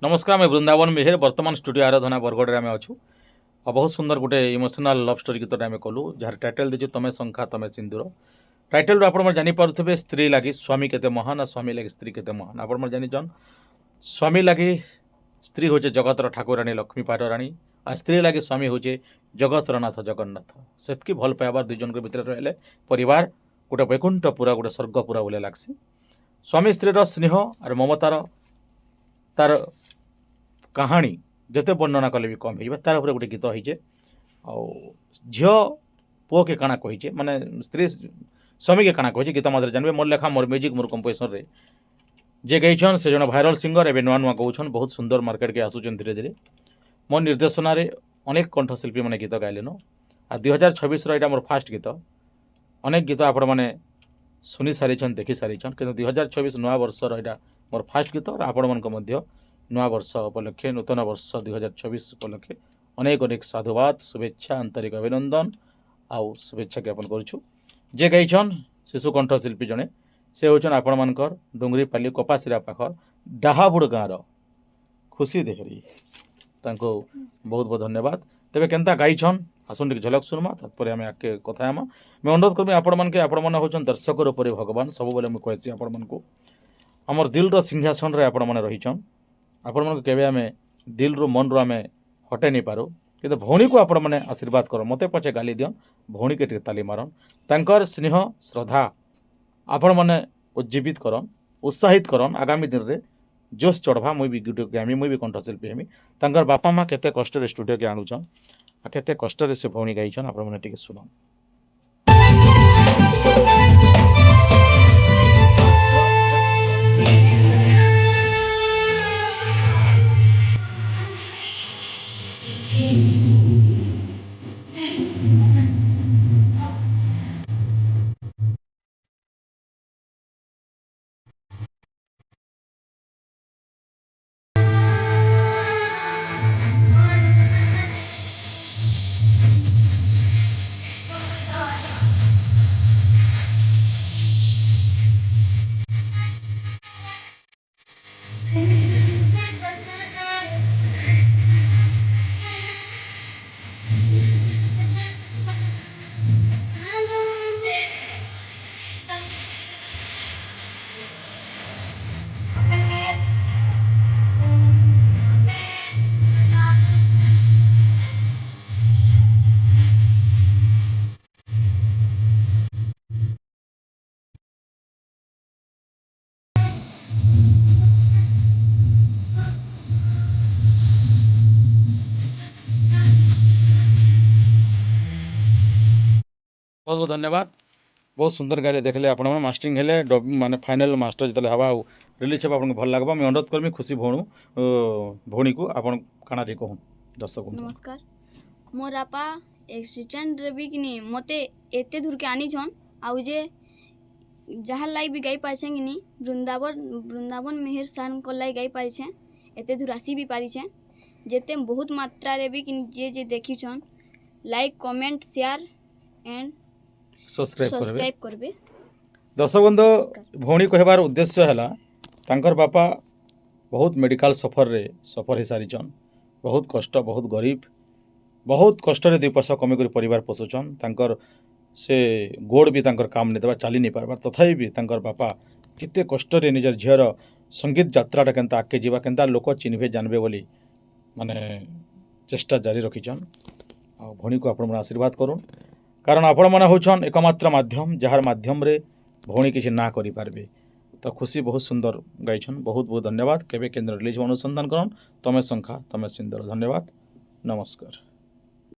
नमस्कार मैं वृंदावन मेहर वर्तमान स्टूडियो आराधना बरगढ़ में अच्छू और बहुत सुंदर गोटे इमोशनल लव स्टोरी गीत आम कलु जार टाइटल देछु तमे शंखा तमे सिंदूर टाइटल आप जानीपे स्त्री लगी स्वामी केते महान और स्वामी लगी स्त्री केते महान आप जान स्वामी लगी स्त्री हूँ जगतर ठाकुराणी लक्ष्मी पाटराणी आ स्त्री लगी स्वामी हूँ जगतर नाथ जगन्नाथ से भल पाइबार दुई जन भितर रही परिवार गोटे वैकुंठ पूरा गोटे स्वर्ग पूरा बोले लगसी स्वामी स्त्रीर स्नेह और ममतार तार कहानी जिते वर्णना कले भी कम हो तार उपर गोटे गीत होइचे झील पुओ के काना कहीचे माने स्त्री स्वामी के काना कहीचे गीत मध्य जानवे मोर लेखा मोर म्यूजिक मोर कंपोजिशन रे जे गईछन से जन भाइराल सिंगर एवं नुआ नुआ गाउछन बहुत सुंदर मार्केट के आसुचन धीरे धीरे मोर निर्देशन अनेक कंठशिल्पी मैंने गीत गाइलेन आ 2026 यहाँ मोर फास्ट गीत अनेक गीत आपण मैंने शुनि सारी देखी सारी कि 2026 नुआ वर्ष यहाँ मोर फास्ट गीत और आपण मन नुआ वर्ष उपलक्षे नूतन वर्ष 2026 उपलक्षे अनेक अनेक साधुवाद शुभेच्छा आंतरिक अभिनंदन आउ शुभेच्छा ज्ञापन करुछु जे गाइछन शिशु कंठशिल्पी जड़े से होचन आपण मानकर डुंगरीपाली कपासिरा पाखर डाहाबुड़ गाँव खुशी देहरी तांको बहुत बहुत धन्यवाद तेबे केनता गाइछन आसन टिके झलक सुनमा तापर आम आगे कथा मैं अनुरोध करमी आपण मैंने होचन दर्शक रूप भगवान सब बेले मुझे कहसी आपण मानकु हमर दिल रो सिंहासन रे आपण मैंने रहीछन आपण मन केबे आमे दिल रो मन रो आमे हटे नहीं पारो कि भौणी को आपण मैंने आशीर्वाद कर मते पछे गाली दियन भौणी के टे ताली मारन तांकर स्नेह श्रद्धा आपण मैंने उज्जीवित करन उत्साहित करन आगामी दिन रे जोश चढ़वा मुई भी वीडियो के मुई भी कंठशिल्पी हेमी तांकर बापा माँ केते कष्ट रे स्टूडियो के आणुछन आ केते कष्ट रे से भौणी गाइछन आपण मैंने टिके सुनन बहुत बहुत धन्यवाद बहुत सुंदर गाइले देखले आपण मास्टरिंग हेले माने फाइनल मास्टर जतले हवा रिलीज हे आपन भल लागबा मैं अनुरोध करमी खुशी भौणी को आपण काना रे कहूं दर्शक नमस्कार मोर आपा एक्सीडेंट रे भी किनी मते एते दूर के आनी छन आउ जे जहाँ लाई भी गाई पाछे किनी वृंदावन मेहर सान को लाई गाई पाछे एते दूर आसी भी पारी छे जेते बहुत मात्रा रे भी किनी जे देखी छन like comment share and subscribe करबे दर्शक बंधु भौणी कहबार उद्देश्य है तांकर बापा बहुत मेडिकल सफर हो सारीचन बहुत कष्ट बहुत गरीब बहुत कष्ट दुई पैसा कमी कर परिवार पोषुचन तांकर से गोड़ भी तांकर काम नहीं देवा चली नहीं पार्बार तथापि भी तांकर बापा केते कष्ट निजर झीर संगीत यात्राटा केनता आगे जावा केनता लोक चिन्हबे जानबे बोली माने चेष्टा जारी रखीचन आ भौणी को आपण आशीर्वाद करूँ कारण आपण मैंने होचन एकमात्र माध्यम जार माध्यम रे भौणी किसी ना करि पारबे तो खुशी बहुत सुंदर गाइछन बहुत बहुत धन्यवाद केबे केंद्र रिलीज अनुसंधान करन तमे शंखा तमे सिंदूर धन्यवाद नमस्कार।